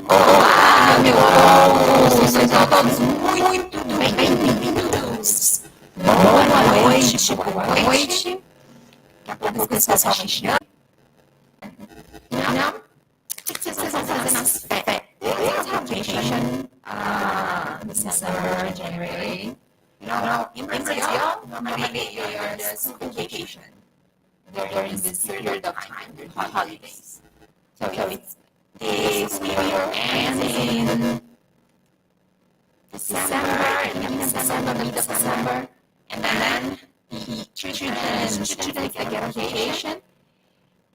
Olá, meu povo! Sejam todos muito bem-vindos. Boa noite, boa noite. Daqui a pouco o pessoal está chegando. Não? O que vocês vão fazer nas férias? Vacation, December, January. In Brazil, normally you're the school vacation during this period of time, the holidays. So it's this period ends in December, in December, mid of December, and then the students get a vacation,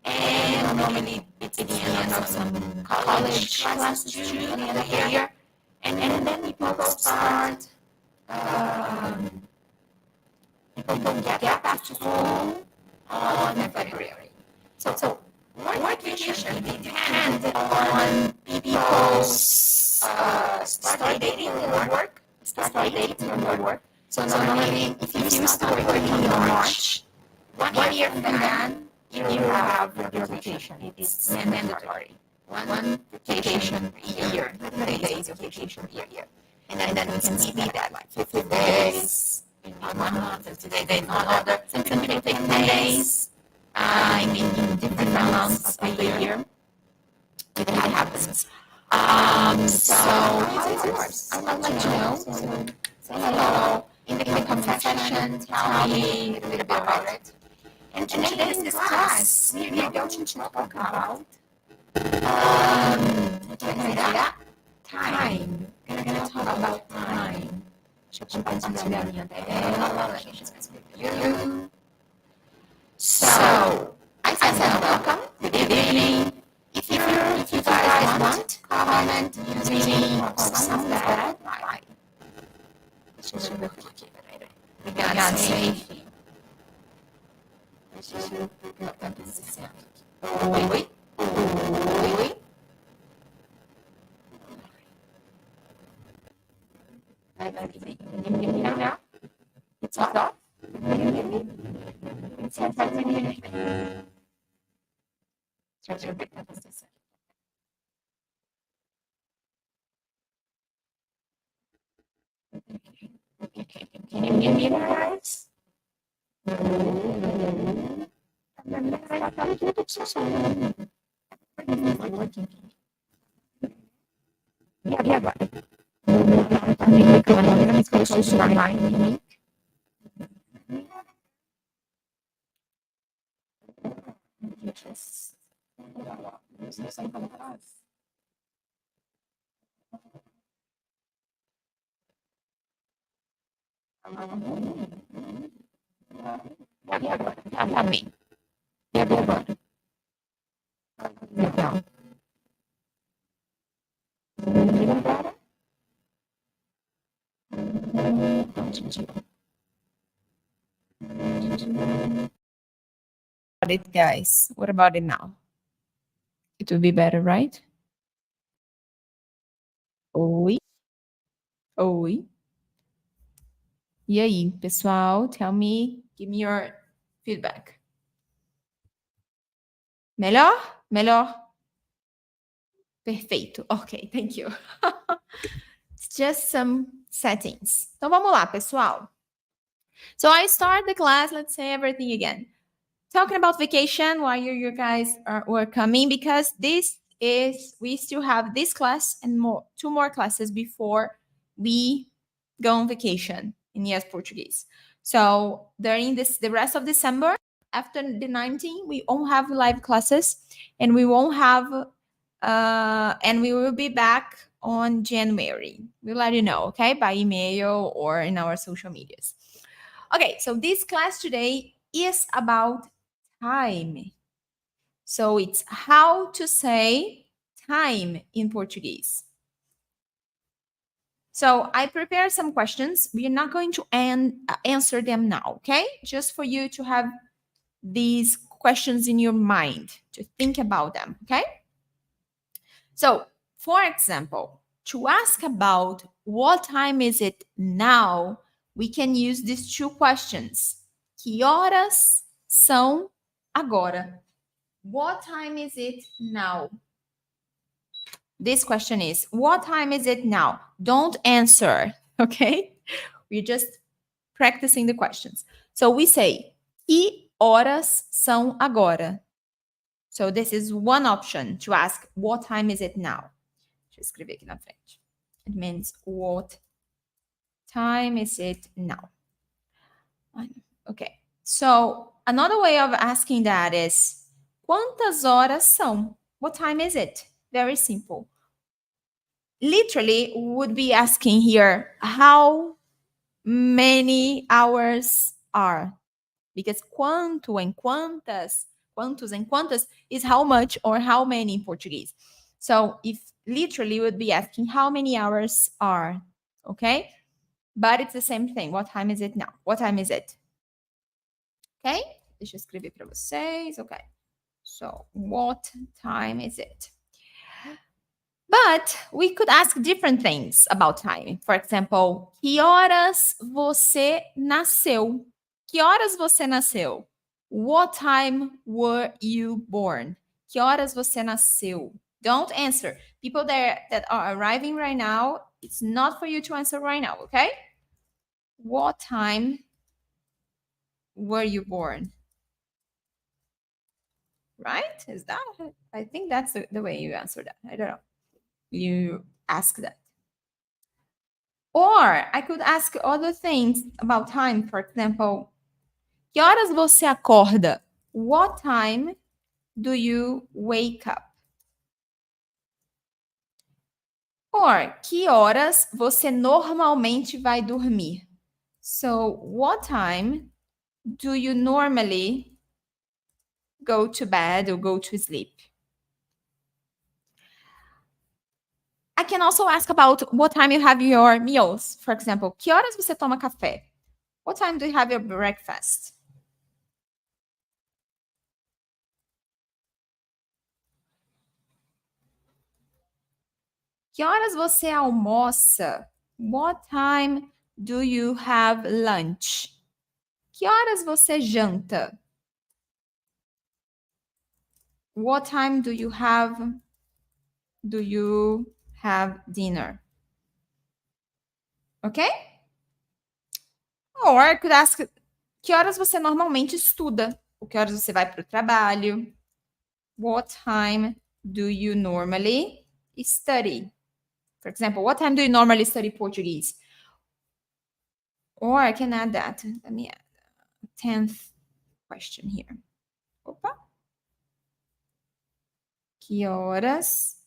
and normally it's the end of some college classes during the end of the year, and then people start, people get back to school on February. So work vacation depends on people's start dating their work. So normally, if you start working in March, 1 year from then, you have your vacation. It is mandatory. One vacation a year, 30 days of vacation a year. And then it can be that, like 50 days in 1 month, 50 days in another. Some people take 10 days in different months of the year. It happens. So it's yours. I'll let you know. So say hello in the comment section. Tell me a little bit about it. And today in this class, we are going to talk about time. We're going to talk about time. Deixa eu compartilhar a minha tela. Deixa eu escrever. So, I said welcome. Good evening. If you guys want, comment using some bad. Deixa eu ver aqui, peraí. Obrigada, Safe. Deixa eu ver o que está acontecendo aqui. Oi. Can you hear me now? It's off? Can you hear me? It's off. Can you hear me? Deixa eu ver o que está acontecendo. Can you hear me, guys? E agora? Tá me reclamando, mas colocou isso online em mim. Não sei como faz. E agora? Tá bem. E agora? Legal. E agora? It, guys. What about it now? It will be better, right? Oi. E aí, pessoal? Tell me, give me your feedback. Melhor? Perfeito. Ok, thank you. It's just some settings. Então vamos lá, pessoal. So I start the class, let's say everything again. Talking about vacation while you guys were coming, because we still have this class and two more classes before we go on vacation in Yes Portuguese. So during the rest of December, after the 19th, we won't have live classes, and we won't have and we will be back on January. We'll let you know, okay, by email or in our social medias. Okay, so this class today is about time. So it's how to say time in Portuguese. So I prepared some questions. We are not going to answer them now, okay? Just for you to have these questions in your mind, to think about them, okay? So, for example, to ask about what time is it now, we can use these two questions. Que horas são agora? What time is it now? This question is, what time is it now? Don't answer, okay? We're just practicing the questions. So we say, que horas são agora? So this is one option to ask, what time is it now? Deixa eu escrever aqui na frente. It means, what time is it now? Okay. So another way of asking that is, quantas horas são? What time is it? Very simple. Literally, we would be asking here, how many hours are? Because quanto and quantas, quantos and quantas is how much or how many in Portuguese. So if literally would be asking how many hours are, okay? But it's the same thing. What time is it now? What time is it? Okay? Deixa eu escrever para vocês. Okay. So what time is it? But we could ask different things about time. For example, que horas você nasceu? Que horas você nasceu? What time were you born? Que horas você nasceu? Don't answer. People that are arriving right now, it's not for you to answer right now, okay? What time were you born? Right? Is that? I think that's the way you answer that. I don't know. You ask that. Or I could ask other things about time. For example, que horas você acorda? What time do you wake up? Or que horas você normalmente vai dormir? So, what time do you normally go to bed or go to sleep? I can also ask about what time you have your meals. For example, que horas você toma café? What time do you have your breakfast? Que horas você almoça? What time do you have lunch? Que horas você janta? What time do you have dinner? Okay? Or I could ask, que horas você normalmente estuda? Ou que horas você vai para o trabalho? What time do you normally study? For example, what time do you normally study Portuguese? Or I can add that. Let me add a 10th question here. Opa. Que horas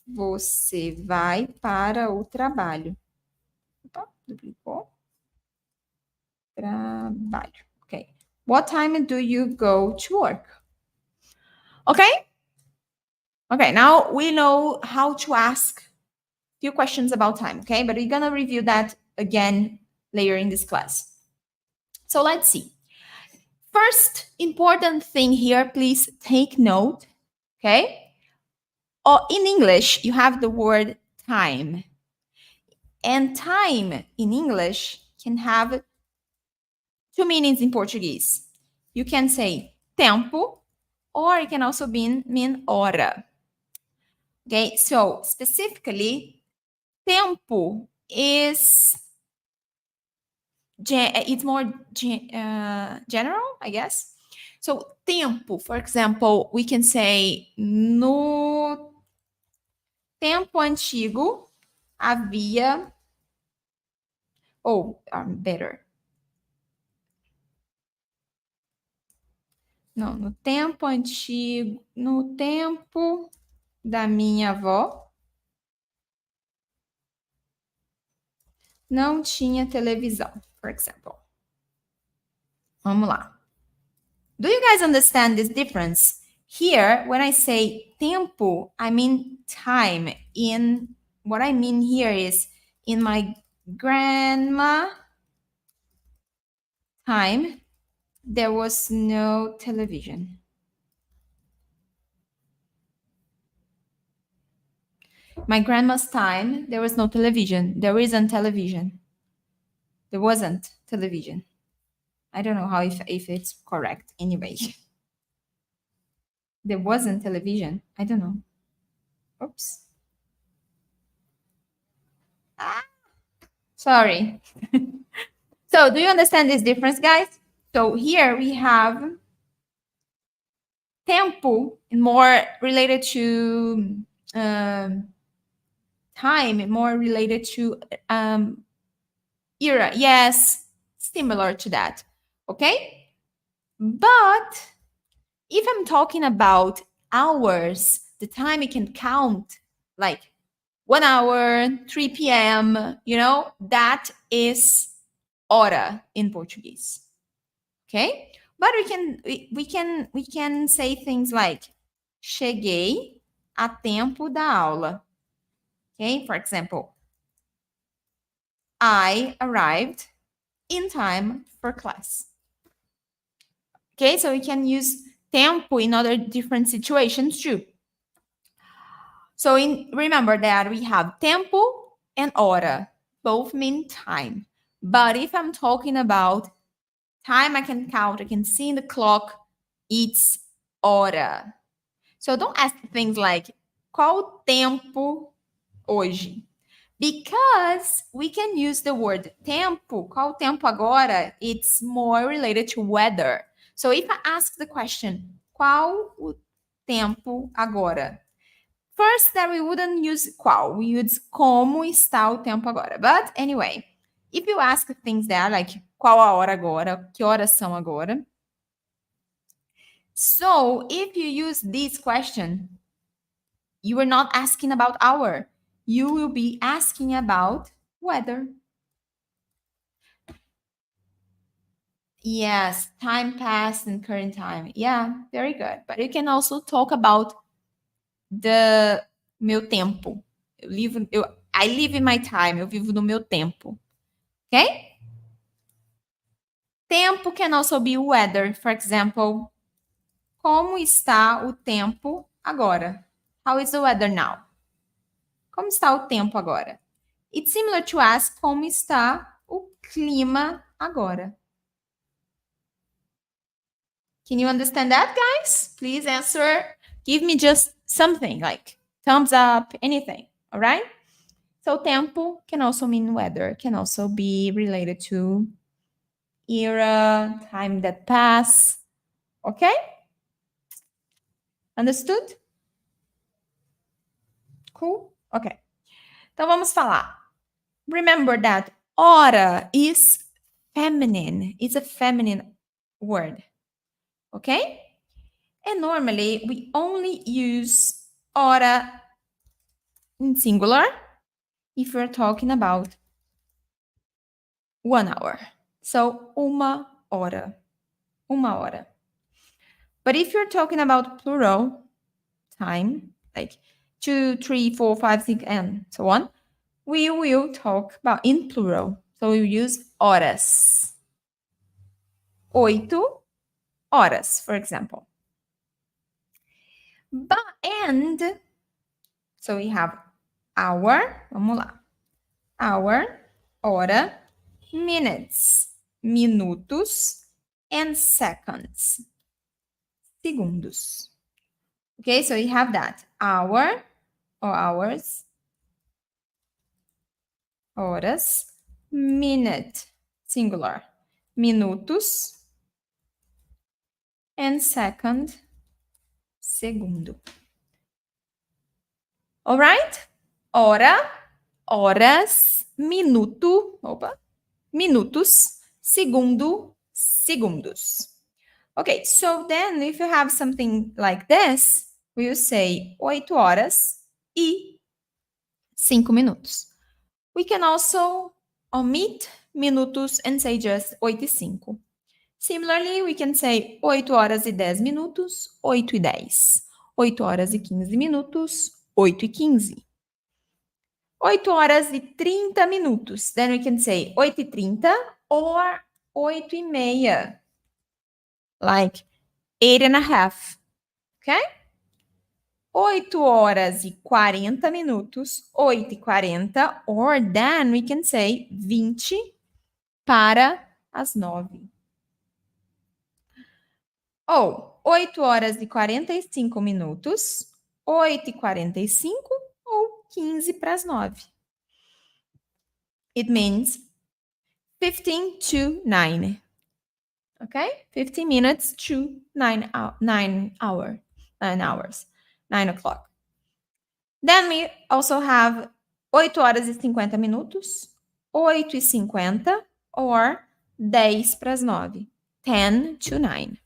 você vai para o trabalho? Opa, duplicou. Trabalho. Okay. What time do you go to work? Okay? Okay, now we know how to ask few questions about time, okay? But we're gonna review that again later in this class. So let's see. First important thing here, please take note, okay? In English, you have the word time. And time in English can have two meanings in Portuguese. You can say tempo, or it can also mean hora. Okay, so specifically, tempo is it's more general, I guess. So tempo, for example, we can say no tempo antigo havia, better. Não, no tempo antigo, no tempo da minha avó, não tinha televisão, for example. Vamos lá. Do you guys understand this difference? Here, when I say tempo, I mean time. What I mean here is in my grandma time, there was no television. My grandma's time, there was no television. There isn't television. There wasn't television. I don't know how if it's correct anyway. There wasn't television. I don't know. Oops. Ah, sorry. So do you understand this difference, guys? So here we have tempo, more related to um, time, more related to era. Yes, similar to that. Okay? But if I'm talking about hours, the time you can count, like 1 hour, 3 p.m., that is hora in Portuguese. Okay? But we can say things like cheguei a tempo da aula. Okay? For example, I arrived in time for class. Okay? So we can use tempo in other different situations too. So remember that we have tempo and hora. Both mean time. But if I'm talking about time, I can count, I can see in the clock, it's hora. So don't ask things like qual tempo hoje? Because we can use the word tempo, qual tempo agora, it's more related to weather. So if I ask the question, qual o tempo agora? First, that we wouldn't use qual, we use como está o tempo agora. But anyway, if you ask things there like qual a hora agora, que horas são agora? So if you use this question, you are not asking about hour. You will be asking about weather. Yes, time past and current time. Yeah, very good. But you can also talk about the meu tempo. I live in my time. Eu vivo no meu tempo. Okay? Tempo can also be weather. For example, como está o tempo agora? How is the weather now? Como está o tempo agora? It's similar to ask como está o clima agora. Can you understand that, guys? Please answer. Give me just something like thumbs up, anything. All right? So tempo can also mean weather, can also be related to era, time that pass. Okay? Understood? Cool? Okay. Então vamos falar. Remember that hora is feminine. It's a feminine word. Okay? And normally we only use hora in singular if we're talking about 1 hour. So uma hora. Uma hora. But if you're talking about plural time, like 2, 3, 4, 5, 6, and so on, we will talk about in plural. So we use horas. 8 horas, for example. And so we have hour, vamos lá. Hour, hora, minutes, minutos, and seconds, segundos. Okay, so you have that. Hour or hours, horas, minute, singular, minutos, and second, segundo. All right? Hora, horas, minutos, segundo, segundos. Okay, so then if you have something like this, we'll say 8 horas e 5 minutos. We can also omit minutos and say just 8 e 5. Similarly, we can say 8 horas e 10 minutos, 8 e 10. 8 horas e 15 minutos, 8 e 15. 8 horas e 30 minutos. Then we can say 8 e 30 or 8 e meia. Like 8 and a half. Okay? 8 horas e 40 minutos, 8 e 40, or then we can say 20 para as 9. Oh, 8 horas e 45 minutos, 8h45 ou 15 para as 9. It means 15 to 9. Okay? 15 minutes to 9 hours, 9 o'clock. Then we also have 8 horas e 50 minutos, 8h50 or 10 para as 9. 10 to 9.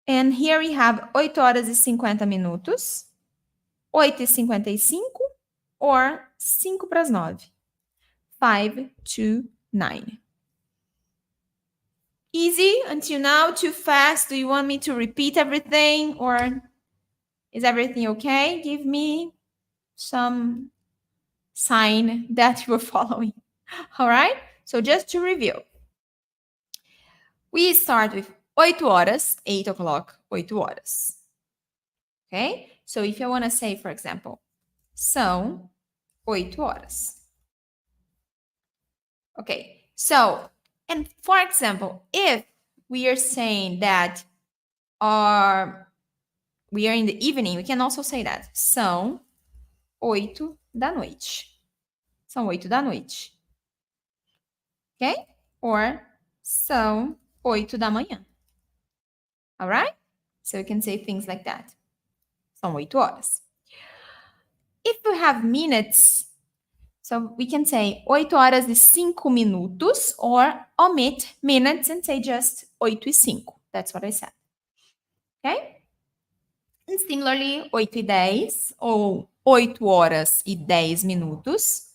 And here we have 8 horas e 50 minutos, 8h55 or 5 para as 9. 5 to 9. Easy until now? Too fast? Do you want me to repeat everything or is everything okay? Give me some sign that you are following. All right? So just to review. We start with 8 horas, 8 o'clock, 8 horas. Okay? So if I want to say, for example, são 8 horas. Okay, so, and for example, if we are saying that we are in the evening, we can also say that. São 8 da noite. São 8 da noite. Okay? Or são 8 da manhã. All right? So you can say things like that. São 8 horas. If we have minutes, so we can say 8 horas e 5 minutos or omit minutes and say just 8h05. That's what I said. Okay? And similarly, 8h10 ou 8 horas e 10 minutos,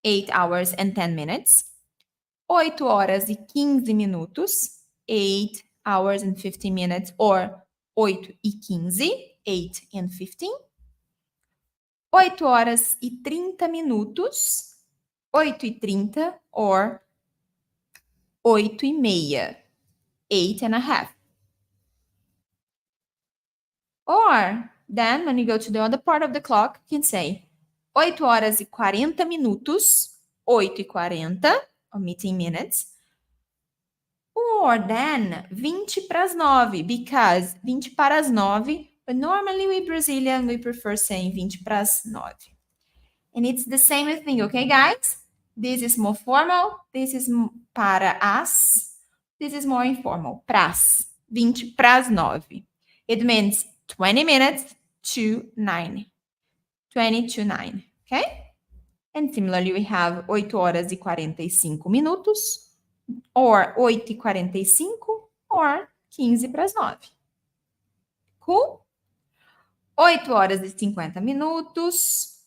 8 hours and 10 minutes. 8 horas e 15 minutos, 8 hours and 15 minutes, or 8h15, 8 and 15. 8 horas e 30 minutos, 8h30, or 8h30, 8 and a half. Or then, when you go to the other part of the clock, you can say 8 horas e 40 minutos, 8h40, omitting minutes. Or then, 20 para as 9, because 20 para as 9, but normally we Brazilian, we prefer saying 20 para as 9. And it's the same thing, okay, guys? This is more formal, this is para as, this is more informal, pras, 20 para as 9. It means 20 minutes to 9. 20 to 9, okay? And similarly, we have 8 horas e 45 minutos, or 8h45, or 15 para as 9. Cool? 8 horas e 50 minutos,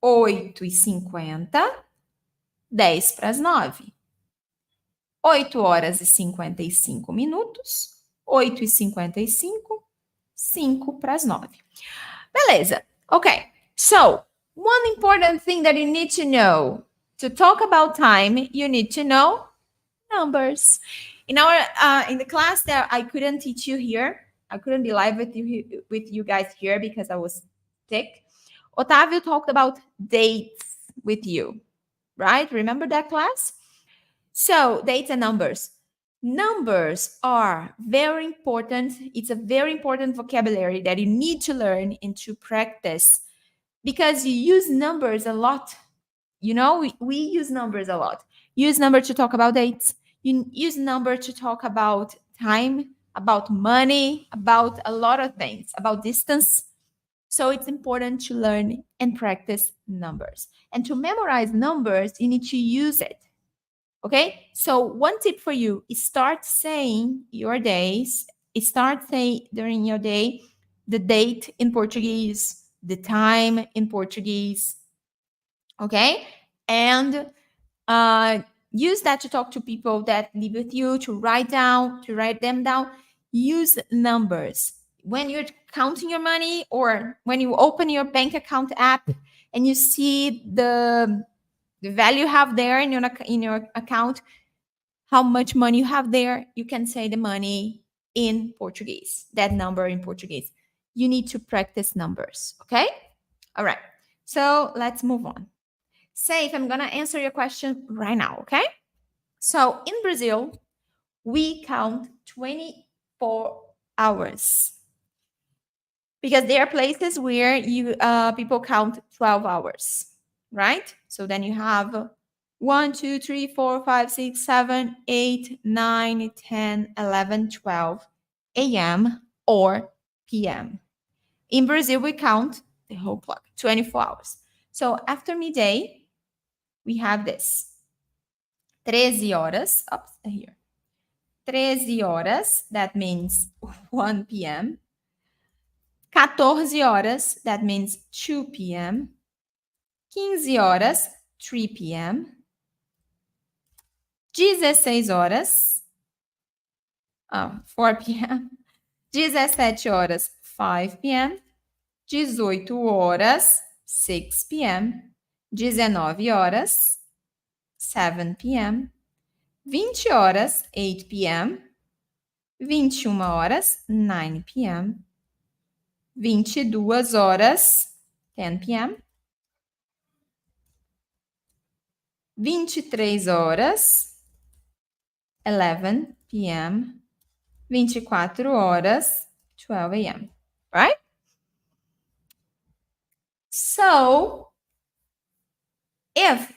8h50, 10 para as 9. 8 horas e 55 minutos, 8h55, 5 para as 9. Beleza. Okay. So, one important thing that you need to know. To talk about time, you need to know numbers. In the class that I couldn't teach you here, I couldn't be live with you guys here because I was sick. Otávio talked about dates with you, right? Remember that class? So, dates and numbers. Numbers are very important. It's a very important vocabulary that you need to learn and to practice because you use numbers a lot. You know, we use numbers a lot. Use number to talk about dates. You use number to talk about time, about money, about a lot of things, about distance. So it's important to learn and practice numbers. And to memorize numbers, you need to use it. Okay? So one tip for you is start saying your days. Start saying during your day the date in Portuguese, the time in Portuguese. Okay? And use that to talk to people that live with you, to write them down. Use numbers. When you're counting your money or when you open your bank account app and you see the value you have there in your account, how much money you have there, you can say the money in Portuguese, that number in Portuguese. You need to practice numbers, okay? All right, so let's move on. Safe, I'm gonna answer your question right now, okay? So in Brazil, we count 24 hours. Because there are places where you people count 12 hours, right? So then you have 1, 2, 3, 4, 5, 6, 7, 8, 9, 10, 11, 12 a.m. or p.m. In Brazil, we count the whole clock, 24 hours. So after midday, we have this. 13 horas, oops, here. 13 horas, that means 1 p.m. 14 horas, that means 2 p.m. 15 horas, 3 p.m. 16 horas, 4 p.m. 17 horas, 5 p.m. 18 horas, 6 p.m. 19 horas, 7 p.m. 20 horas, 8 p.m. 21 horas, 9 p.m. 22 horas, 10 p.m. 23 horas, 11 p.m. 24 horas, 12 a.m. Right? So, if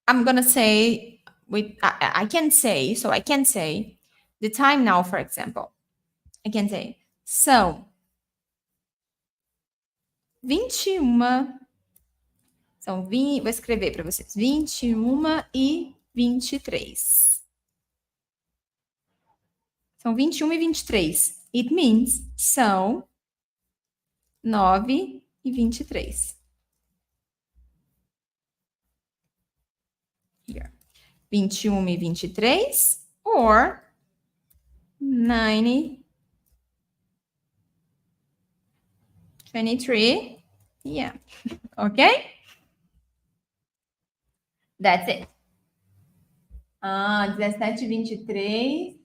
I'm going to say, I can say, so I can say the time now, for example. I can say, são 21. Vou escrever para vocês. 21 e 23. São 21 e 23. It means são 9 e 23. Here. 21 e 23 or 9 23 p.m. Okay? That's it. 17 e 23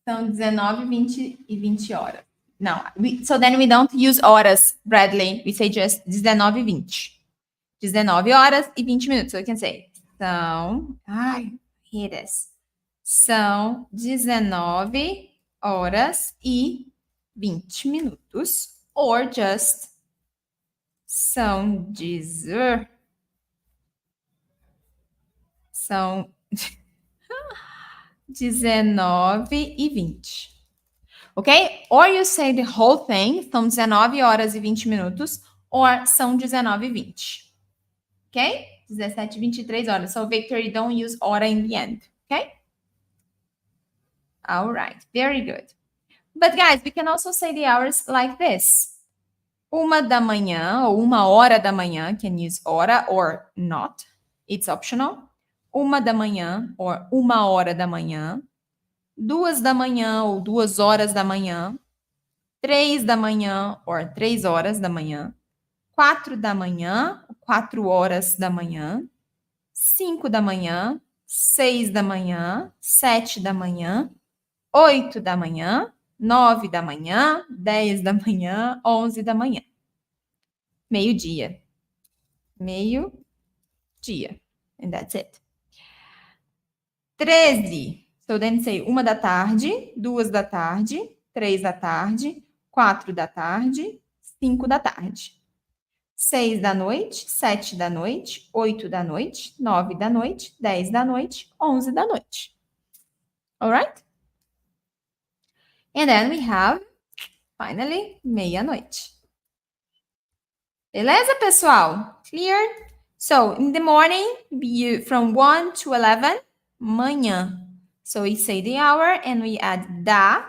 são 19, 20 e 20 horas. No, so then we don't use horas, Bradley. We say just 19 e 20. 19 horas e 20 minutos. So you can say, here it is. São 19 horas e 20 minutos. Or just são 19 e 20. Ok? Or you say the whole thing, são 19 horas e 20 minutos, or são 19 e 20. Ok? 17 e 23 horas. So, Victor, you don't use hora in the end. Ok? All right. Very good. But, guys, we can also say the hours like this. 1 da manhã ou 1 hora da manhã, can use hora or not. It's optional. 1 da manhã or 1 hora da manhã. 2 da manhã ou 2 horas da manhã. 3 da manhã or 3 horas da manhã. 4 da manhã, 4 horas da manhã. 5 da manhã, 6 da manhã, 7 da manhã, 8 da manhã, 9 da manhã, 10 da manhã, 11 da manhã. Meio-dia. Meio-dia. And that's it. 13. So then say 1 da tarde, 2 da tarde, 3 da tarde, 4 da tarde, 5 da tarde. 6 da noite, 7 da noite, 8 da noite, 9 da noite, 10 da noite, 11 da noite. All right? And then we have, finally, meia-noite. Beleza, pessoal? Clear? So, in the morning, from 1 to 11, manhã. So, we say the hour and we add da,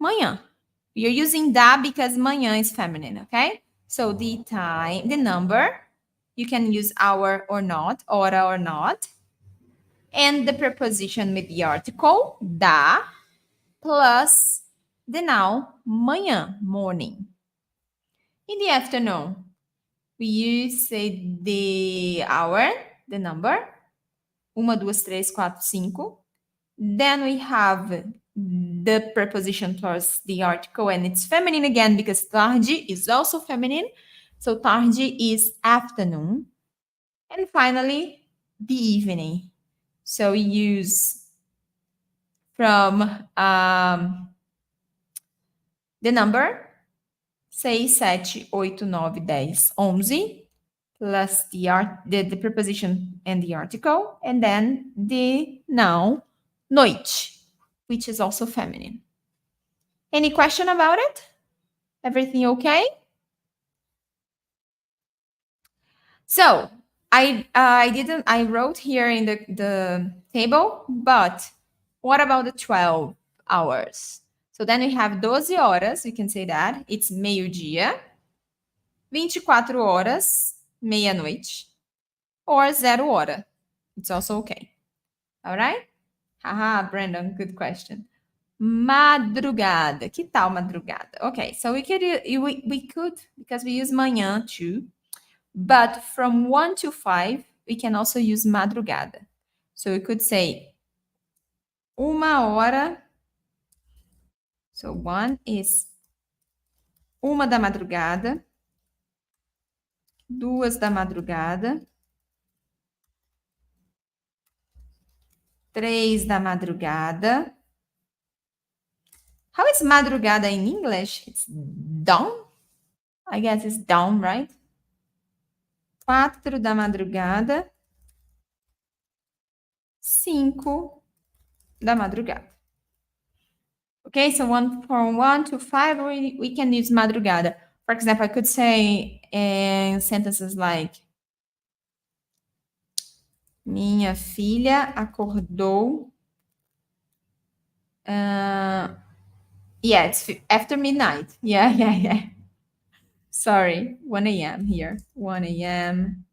manhã. We are using da because manhã is feminine, okay? So, the time, the number, you can use hour or not, hora or not. And the preposition with the article, da, plus the noun, manhã, morning. In the afternoon, we say the hour, the number, 1, 2, 3, 4, 5. Then we have the preposition plus the article, and it's feminine again because tarde is also feminine. So tarde is afternoon. And finally, the evening. So we use from the number 6, 7, 8, 9, 10, 11, plus the preposition and the article, and then the noun noite, which is also feminine. Any question about it? Everything okay? So I wrote here in the table, but what about the 12 hours? So then we have 12 horas, we can say that. It's meio-dia, 24 horas, meia-noite, or 0 hora. It's also okay. All right? Haha, Brandon, good question. Madrugada. Que tal madrugada? Okay, so we could, because we use manhã too, but from 1 to 5, we can also use madrugada. So we could say uma hora. So 1 is uma da madrugada, 2 da madrugada, 3 da madrugada. How is madrugada in English? It's dawn? I guess it's dawn, right? 4 da madrugada, 5 da madrugada. Okay, so from 1 to 5, we can use madrugada. For example, I could say in sentences like minha filha acordou. Yeah, it's after midnight. Yeah. Sorry, 1 a.m. here. 1 a.m.,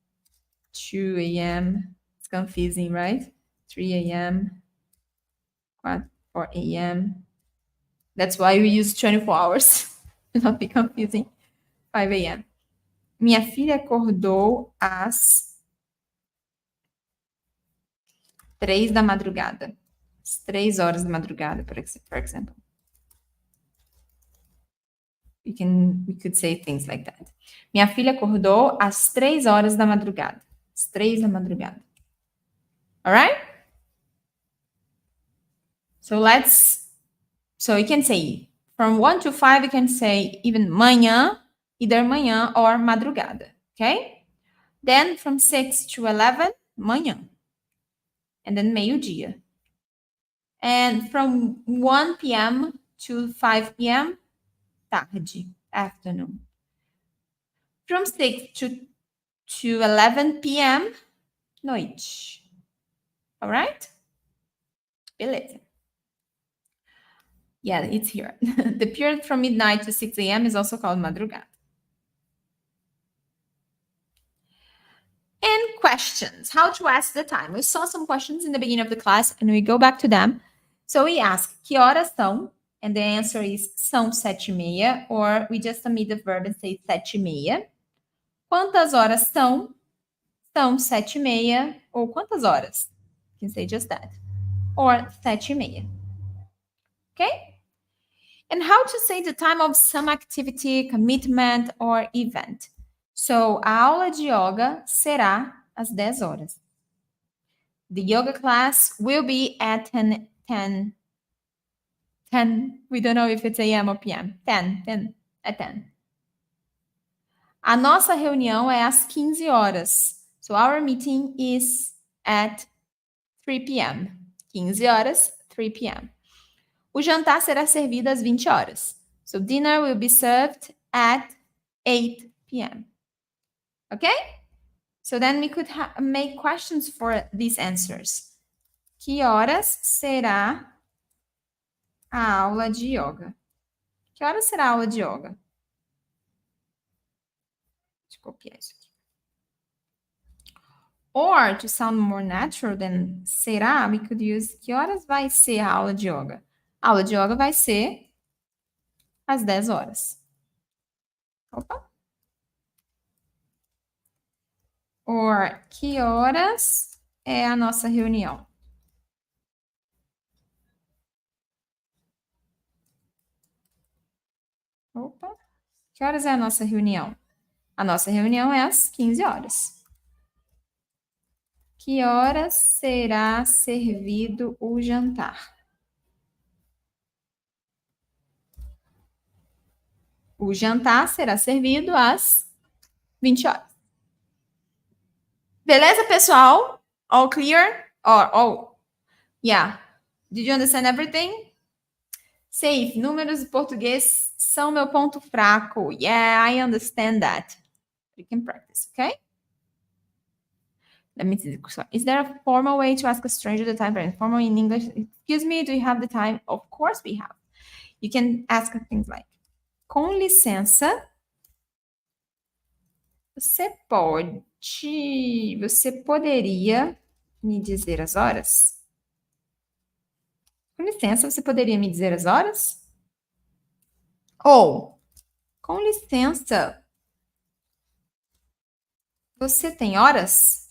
2 a.m. It's confusing, right? 3 a.m., 4 a.m. That's why we use 24 hours. Not be confusing. 5 a.m. Minha filha acordou às 3 da madrugada. Às 3 horas da madrugada, por exemplo. We could say things like that. Minha filha acordou às 3 horas da madrugada. Às 3 da madrugada. All right? So we can say from 1 to 5, we can say even manhã, either manhã or madrugada. Okay? Then from 6 to 11, manhã. And then meio-dia. And from 1 p.m. to 5 p.m., tarde, afternoon. From 6 to 11 p.m., noite. All right? Beleza. Yeah, it's here. The period from midnight to 6 a.m. is also called madrugada. And questions. How to ask the time. We saw some questions in the beginning of the class, and we go back to them. So we ask, que horas são? And the answer is são 7:30, or we just omit the verb and say 7:30. Quantas horas são? São 7:30, ou quantas horas? You can say just that. Or 7:30. Okay? And how to say the time of some activity, commitment, or event. So, a aula de yoga será às 10 horas. The yoga class will be at 10. We don't know if it's a.m. or p.m. 10, at 10. A nossa reunião é às 15 horas. So, our meeting is at 3 p.m. 15 horas, 3 p.m. O jantar será servido às 20 horas. So, dinner will be served at 8 p.m. Okay? So then we could make questions for these answers. Que horas será a aula de yoga? Que horas será a aula de yoga? Deixa eu copiar isso aqui. Or, to sound more natural than será, we could use que horas vai ser a aula de yoga? A aula de yoga vai ser às 10 horas. Opa! Or, que horas é a nossa reunião? Opa! Que horas é a nossa reunião? A nossa reunião é às 15 horas. Que horas será servido o jantar? O jantar será servido às 20 horas. Beleza, pessoal? All clear? All. Yeah. Did you understand everything? Safe. Números e português são meu ponto fraco. Yeah, I understand that. You can practice, okay? Let me see. Is there a formal way to ask a stranger the time? Formal in English. Excuse me, do you have the time? Of course we have. You can ask things like, com licença, você poderia me dizer as horas? Com licença, você poderia me dizer as horas? Ou, com licença, você tem horas?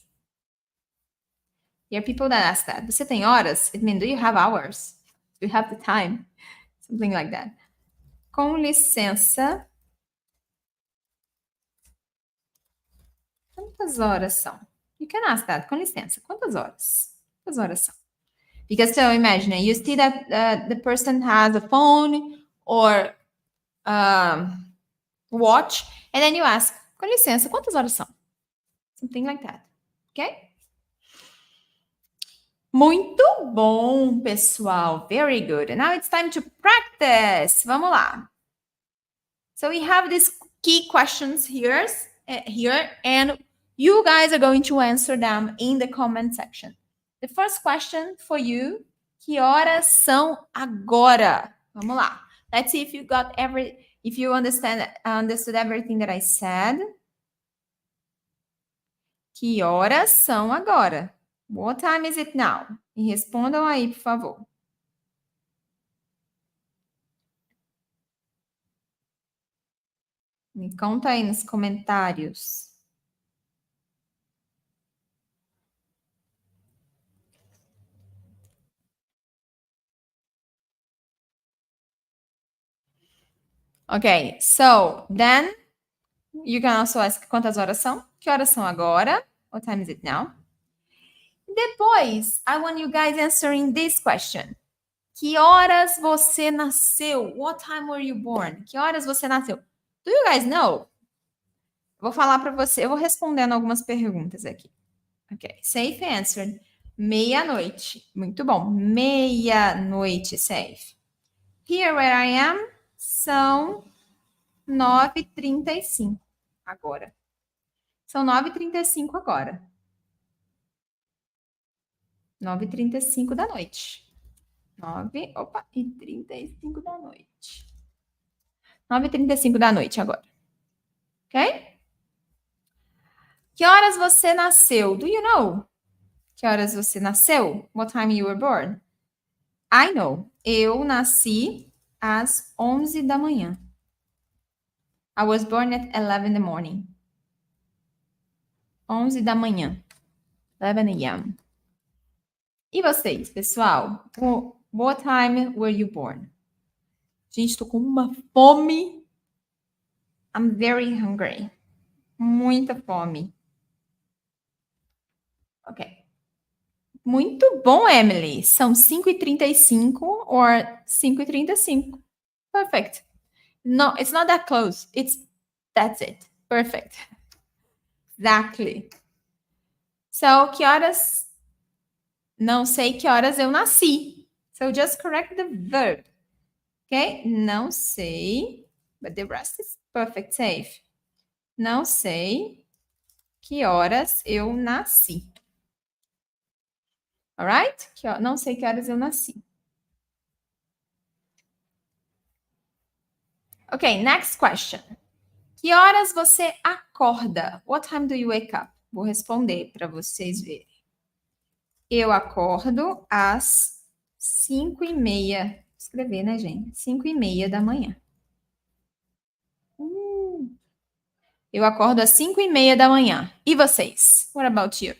There are people that ask that. Você tem horas? It means, do you have hours? Do you have the time? Something like that. Com licença, quantas horas são? You can ask that. Com licença, quantas horas? Quantas horas são? Because so imagine, you see that the person has a phone or watch, and then you ask, com licença, quantas horas são? Something like that. Okay? Muito bom, pessoal. Very good. And now it's time to practice. Vamos lá. So we have these key questions here, and you guys are going to answer them in the comment section. The first question for you, que horas são agora? Vamos lá. Let's see if you got if you understood everything that I said. Que horas são agora? What time is it now? E respondam aí, por favor. Me conta aí nos comentários. Ok, so then you can also ask quantas horas são? Que horas são agora? What time is it now? Depois, I want you guys answering this question. Que horas você nasceu? What time were you born? Que horas você nasceu? Do you guys know? Vou falar para você, eu vou respondendo algumas perguntas aqui. Ok, safe answer. Meia-noite. Muito bom. Meia-noite, safe. Here where I am, são 9h35 agora. São 9h35 agora. 9h35 da noite. 9h35 da noite. 9h35 da noite agora. Ok? Que horas você nasceu? Do you know? Que horas você nasceu? What time you were born? I know. Eu nasci às 11 da manhã. I was born at 11 in the morning. 11 da manhã. 11 a.m. E vocês, pessoal? What time were you born? Gente, tô com uma fome. I'm very hungry. Muita fome. Ok. Muito bom, Emily. São 5h35 or 5h35. Perfect. No, it's not that close. That's it. Perfect. Exactly. So, que horas? Não sei que horas eu nasci. So, just correct the verb. Okay? Não sei. But the rest is perfect, safe. Não sei que horas eu nasci. Alright? Não sei que horas eu nasci. Ok, next question. Que horas você acorda? What time do you wake up? Vou responder para vocês verem. Eu acordo às 5h30. Vou escrever, né, gente? 5h30 da manhã. Eu acordo às 5h30 da manhã. E vocês? What about you?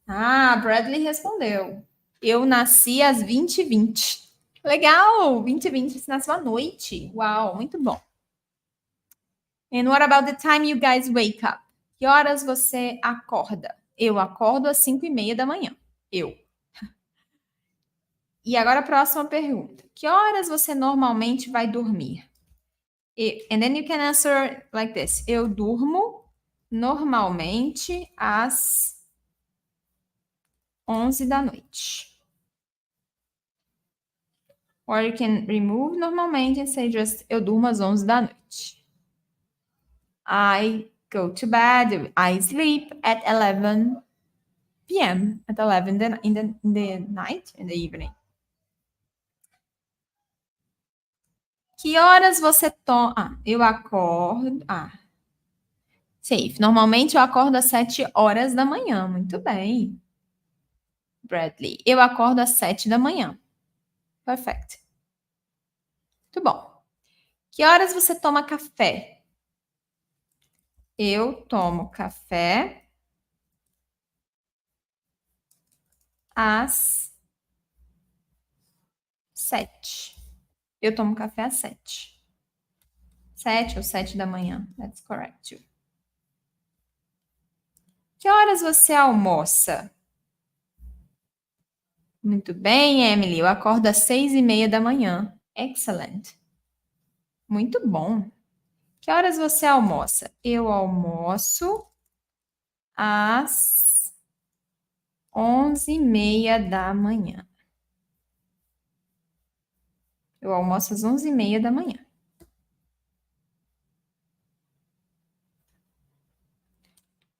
Ah, Bradley respondeu. Eu nasci às 20h20. Legal! 20h20, você nasceu à noite. Uau, muito bom. And what about the time you guys wake up? Que horas você acorda? Eu acordo às 5:30 da manhã. Eu. E agora a próxima pergunta. Que horas você normalmente vai dormir? And then you can answer like this. Eu durmo normalmente às 11 da noite. Or you can remove normalmente and say just eu durmo às 11 da noite. I go to bed, I sleep at 11 p.m. at 11 in the night, in the evening. Que horas você toma? Eu acordo. Safe. Normalmente eu acordo às 7 horas da manhã. Muito bem. Bradley. Eu acordo às 7 da manhã. Perfect. Muito bom. Que horas você toma café? Eu tomo café às 7. Eu tomo café às 7. 7 ou 7 da manhã. That's correct. Too. Que horas você almoça? Muito bem, Emily. Eu acordo às 6:30 da manhã. Excellent. Muito bom. Que horas você almoça? Eu almoço às 11:30 da manhã. Eu almoço às 11:30 da manhã.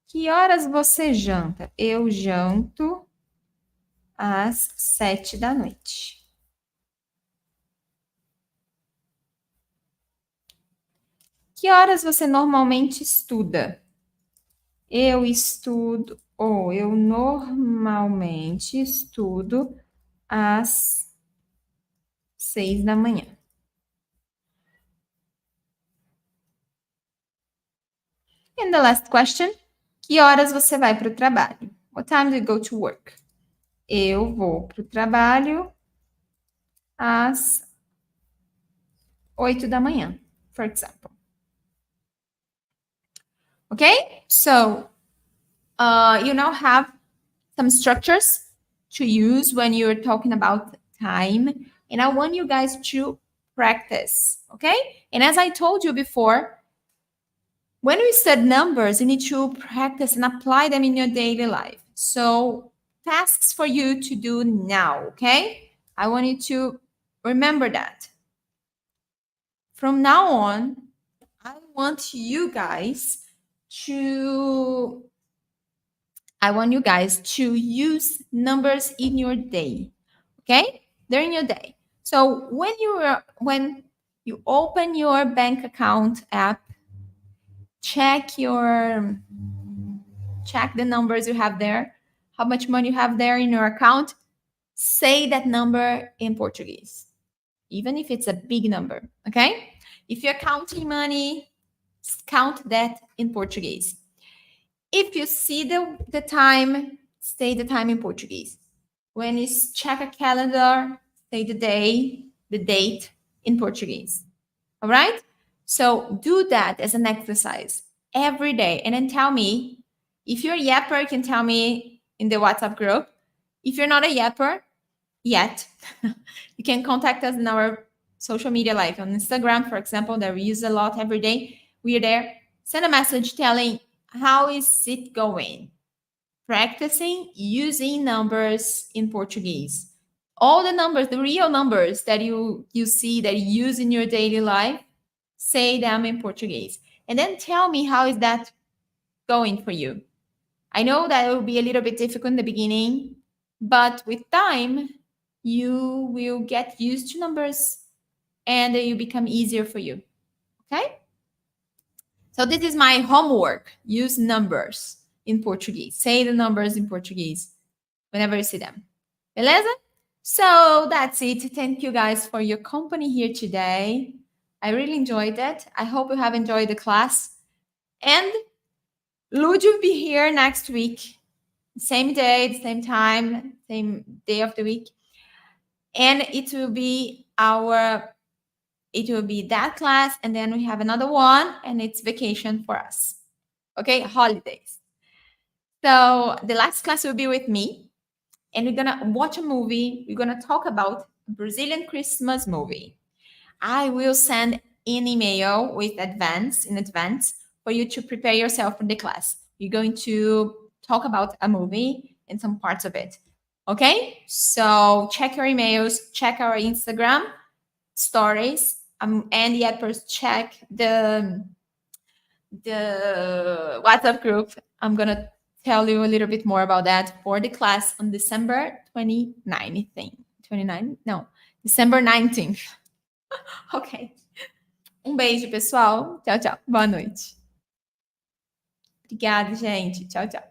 Que horas você janta? Eu janto às 7 da noite. Que horas você normalmente estuda? Eu normalmente estudo às 6 da manhã. And the last question. Que horas você vai para o trabalho? What time do you go to work? Eu vou para o trabalho às 8 da manhã, for example. Okay? So, you now have some structures to use when you're talking about time. And I want you guys to practice. Okay? And as I told you before, when we study numbers, you need to practice and apply them in your daily life. So, tasks for you to do now, okay? I want you to remember that. From now on, I want you guys to use numbers in your day, okay? During your day. So when you open your bank account app, check the numbers you have there, how much money you have there in your account. Say that number in Portuguese, even if it's a big number, okay? If you're counting money, count that in Portuguese. If you see the time, say the time in Portuguese. When you check a calendar, say the date in Portuguese. All right? So do that as an exercise every day. And then tell me, if you're a yapper, you can tell me in the WhatsApp group. If you're not a yapper yet, you can contact us in our social media, like on Instagram, for example, that we use a lot every day. We are there. Send a message telling how is it going? Practicing using numbers in Portuguese. All the numbers, the real numbers that you see, that you use in your daily life, say them in Portuguese. And then tell me how is that going for you. I know that it will be a little bit difficult in the beginning, but with time, you will get used to numbers and it will become easier for you. Okay? So this is my homework. Use numbers in Portuguese. Say the numbers in Portuguese whenever you see them. Beleza? So that's it. Thank you guys for your company here today. I really enjoyed it. I hope you have enjoyed the class. And Lud will be here next week. Same day, same time, same day of the week. And it will be that class, and then we have another one, and it's vacation for us. Okay, holidays. So the last class will be with me, and we're gonna watch a movie. We're gonna talk about a Brazilian Christmas movie. I will send an email with advance for you to prepare yourself for the class. You're going to talk about a movie and some parts of it. Okay? So check your emails, check our Instagram stories, and yet first check the WhatsApp group. I'm gonna tell you a little bit more about that for the class on December 29th, I think. 29? No, December 19th. Ok. Beijo, pessoal. Tchau, tchau. Boa noite. Obrigada, gente. Tchau, tchau.